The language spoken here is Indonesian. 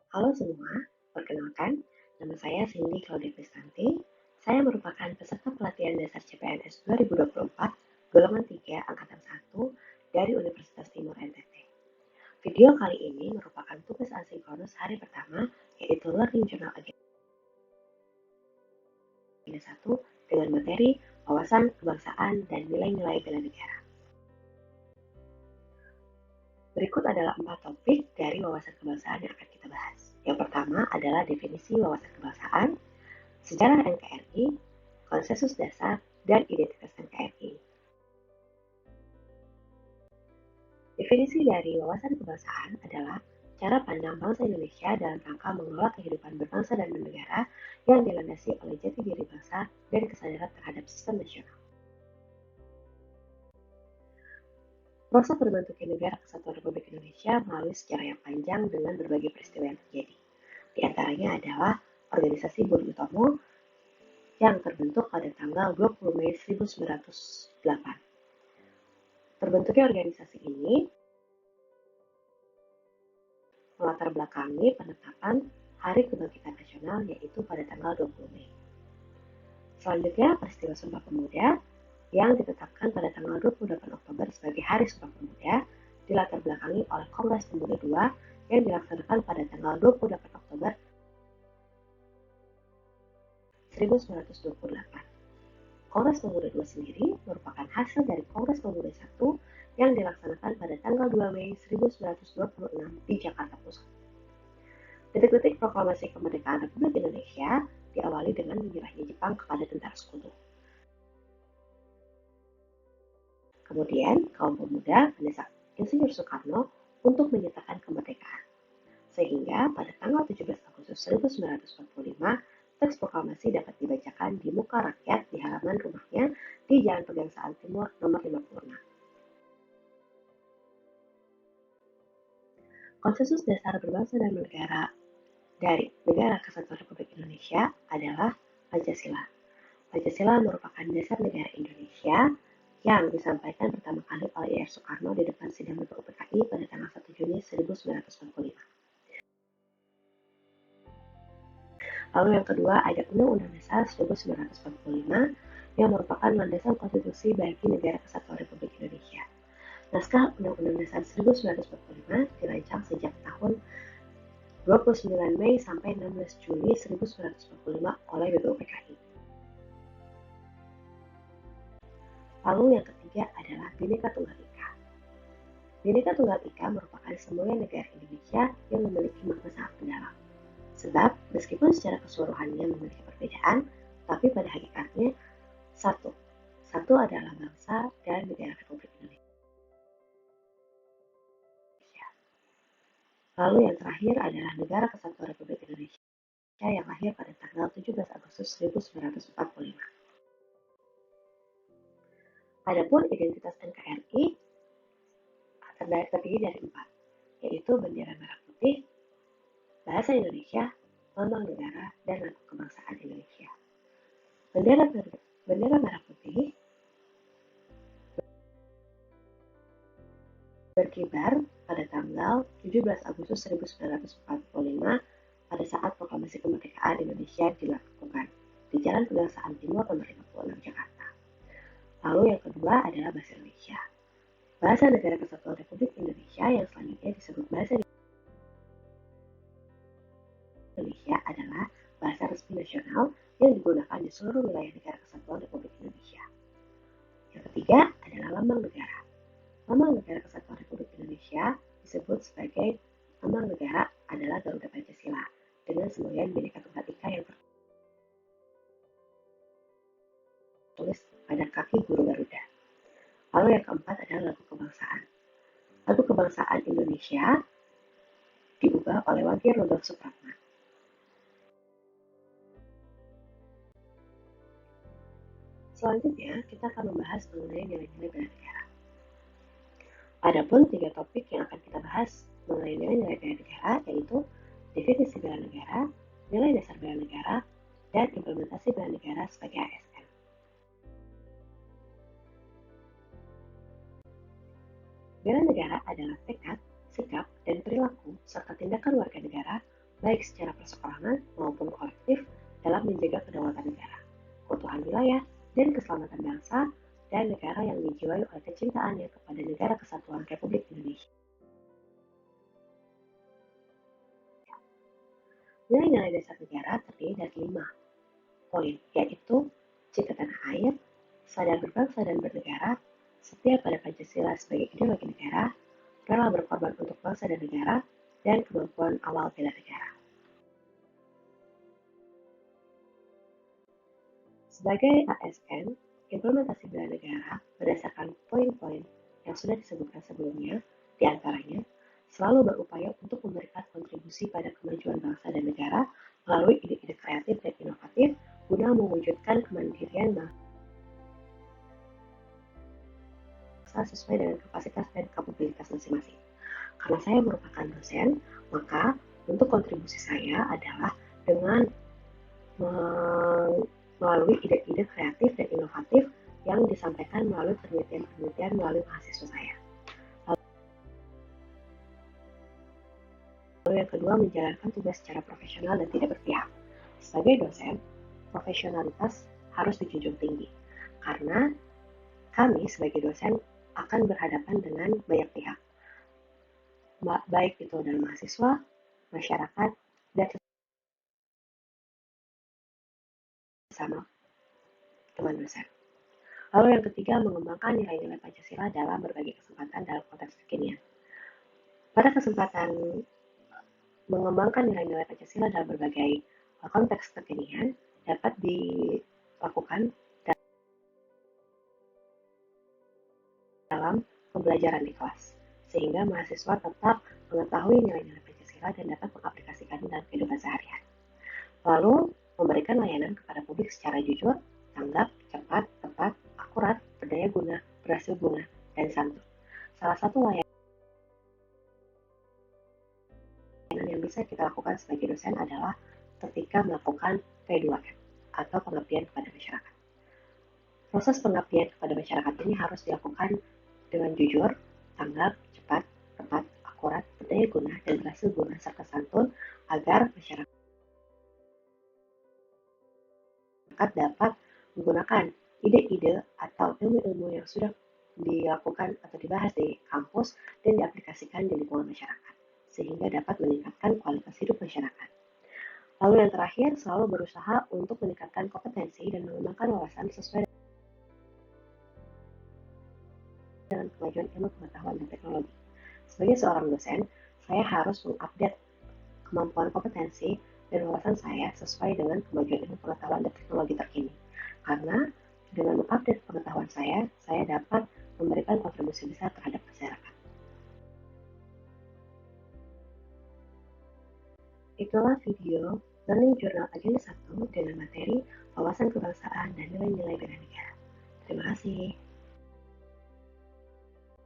Halo semua, perkenalkan, nama saya Cindy Claudia Kristanti. Saya merupakan peserta pelatihan dasar CPNS 2024, golongan 3, angkatan 1 dari Universitas Timur NTT. Video kali ini merupakan tugas asinkronus hari pertama, yaitu Learning Journal Agenda 1 dengan materi wawasan kebangsaan dan nilai-nilai bela negara. Berikut adalah 4 topik dari wawasan kebangsaan yang akan kita bahas. Yang pertama adalah definisi wawasan kebangsaan, sejarah NKRI, konsensus dasar, dan identitas NKRI. Definisi dari wawasan kebangsaan adalah cara pandang bangsa Indonesia dalam rangka mengelola kehidupan berbangsa dan bernegara yang dilandasi oleh jati diri bangsa dan kesadaran terhadap sistem nasional. Proses terbentuknya Negara Kesatuan Republik Indonesia melalui sejarah yang panjang dengan berbagai peristiwa yang terjadi. Di antaranya adalah Organisasi Budi Utomo yang terbentuk pada tanggal 20 Mei 1908. Terbentuknya organisasi ini melatar belakangi penetapan Hari Kebangkitan Nasional yaitu pada tanggal 20 Mei. Selanjutnya, peristiwa Sumpah Pemuda yang ditetapkan pada tanggal 28 Oktober sebagai Hari Sumpah Pemuda dilatar belakangi oleh Kongres Pemuda II yang dilaksanakan pada tanggal 28 Oktober 1928. Kongres Pemuda II sendiri merupakan hasil dari Kongres Pemuda I yang dilaksanakan pada tanggal 2 Mei 1926 di Jakarta Pusat. Detik-detik proklamasi kemerdekaan Republik Indonesia diawali dengan menyerahnya Jepang kepada tentara sekutu. Kemudian, kaum pemuda mendesak Insinyur Soekarno untuk menyatakan kemerdekaan. Sehingga pada tanggal 17 Agustus 1945, teks proklamasi dapat dibacakan di muka rakyat di halaman rumahnya di Jalan Pegangsaan Timur nomor 56. Konsensus dasar berbangsa dan bernegara dari Negara Kesatuan Republik Indonesia adalah Pancasila. Pancasila merupakan dasar negara Indonesia yang disampaikan pertama kali oleh Ir Soekarno di depan sidang BPUPKI pada tanggal 1 Juni 1945. Lalu yang kedua ada Undang-Undang Dasar 1945 yang merupakan landasan konstitusi bagi Negara Kesatuan Republik Indonesia. Naskah Undang-Undang Dasar 1945 dirancang sejak tahun 29 Mei sampai 16 Juli 1945 oleh BPUPKI. Lalu yang ketiga adalah Bhinneka Tunggal Ika. Bhinneka Tunggal Ika merupakan semboyan negara Indonesia yang memiliki makna sangat mendalam. Sebab meskipun secara keseluruhannya memiliki perbedaan, tapi pada hakikatnya satu. Satu adalah bangsa dan negara Republik Indonesia. Lalu yang terakhir adalah Negara Kesatuan Republik Indonesia yang lahir pada tanggal 17 Agustus 1945. Adapun identitas NKRI terdiri dari 4, yaitu bendera merah putih, bahasa Indonesia, lambang negara, dan lagu kebangsaan Indonesia. Bendera merah putih berkibar pada tanggal 17 Agustus 1945 pada saat proklamasi kemerdekaan Indonesia dilakukan di Jalan Pegangsaan Timur nomor 56 Jakarta. Lalu yang kedua adalah bahasa Indonesia. Bahasa Negara Kesatuan Republik Indonesia yang selanjutnya disebut bahasa Indonesia adalah bahasa resmi nasional yang digunakan di seluruh wilayah Negara Kesatuan Republik Indonesia. Yang ketiga adalah lambang negara. Lambang Negara Kesatuan Republik Indonesia disebut sebagai lambang negara adalah Garuda Pancasila dengan semboyan Bhinneka Tunggal Ika yang tertulis pada kaki guru Garuda. Lalu yang keempat adalah lagu kebangsaan. Lagu kebangsaan Indonesia diubah oleh Wage Rudolf Supratman. Selanjutnya, kita akan membahas mengenai nilai-nilai bela negara. Adapun 3 topik yang akan kita bahas mengenai nilai-nilai bela negara yaitu definisi bela negara, nilai dasar bela negara, dan implementasi bela negara sebagai ASN. Bela negara adalah tekad, sikap, dan perilaku serta tindakan warga negara baik secara perseorangan maupun kolektif dalam menjaga kedaulatan negara, keutuhan wilayah, dan keselamatan bangsa dan negara yang dijiwai oleh kecintaannya kepada Negara Kesatuan Republik Indonesia. Nilai-nilai dasar negara terdiri dari 5 poin, yaitu cinta tanah air, sadar berbangsa dan bernegara, setia pada Pancasila sebagai ideologi negara, rela berkorban untuk bangsa dan negara, dan kemampuan awal bela negara. Sebagai ASN, implementasi bela negara berdasarkan poin-poin yang sudah disebutkan sebelumnya, diantaranya selalu berupaya untuk memberikan kontribusi pada kemajuan bangsa dan negara melalui ide-ide kreatif dan inovatif guna mewujudkan kemandirian bangsa sesuai dengan kapasitas dan kapabilitas masing-masing. Karena saya merupakan dosen, maka untuk kontribusi saya adalah dengan melalui ide-ide kreatif dan inovatif yang disampaikan melalui penelitian-penelitian melalui mahasiswa saya. Lalu yang kedua, menjalankan tugas secara profesional dan tidak berpihak. Sebagai dosen, profesionalitas harus dijunjung tinggi, karena kami sebagai dosen akan berhadapan dengan banyak pihak, baik itu dari mahasiswa, masyarakat, dan sesama teman dosen. Lalu yang ketiga, mengembangkan nilai-nilai Pancasila dalam berbagai kesempatan dalam konteks kekinian. Pada kesempatan mengembangkan nilai-nilai Pancasila dalam berbagai konteks kekinian dapat dilakukan dalam pembelajaran di kelas, sehingga mahasiswa tetap mengetahui nilai-nilai Pancasila dan dapat mengaplikasikannya dalam kehidupan sehari-hari. Lalu, memberikan layanan kepada publik secara jujur, tanggap, cepat, tepat, akurat, berdaya guna, berhasil guna, dan santun. Salah satu layanan yang bisa kita lakukan sebagai dosen adalah ketika melakukan P2M atau pengabdian kepada masyarakat. Proses pengabdian kepada masyarakat ini harus dilakukan dengan jujur, tanggap, cepat, tepat, akurat, berdaya guna, dan berhasil guna serta santun agar masyarakat dapat menggunakan ide-ide atau ilmu-ilmu yang sudah dilakukan atau dibahas di kampus dan diaplikasikan di lingkungan masyarakat, sehingga dapat meningkatkan kualitas hidup masyarakat. Lalu yang terakhir, selalu berusaha untuk meningkatkan kompetensi dan mengembangkan wawasan sesuai dengan kemajuan ilmu pengetahuan dan teknologi. Sebagai seorang dosen, saya harus mengupdate kemampuan kompetensi dan wawasan saya sesuai dengan kemajuan ilmu pengetahuan dan teknologi terkini. Karena dengan mengupdate pengetahuan saya dapat memberikan kontribusi besar terhadap masyarakat. Itulah video Learning Journal Agenda 1 dengan materi wawasan kebangsaan dan nilai-nilai bela negara. Terima kasih.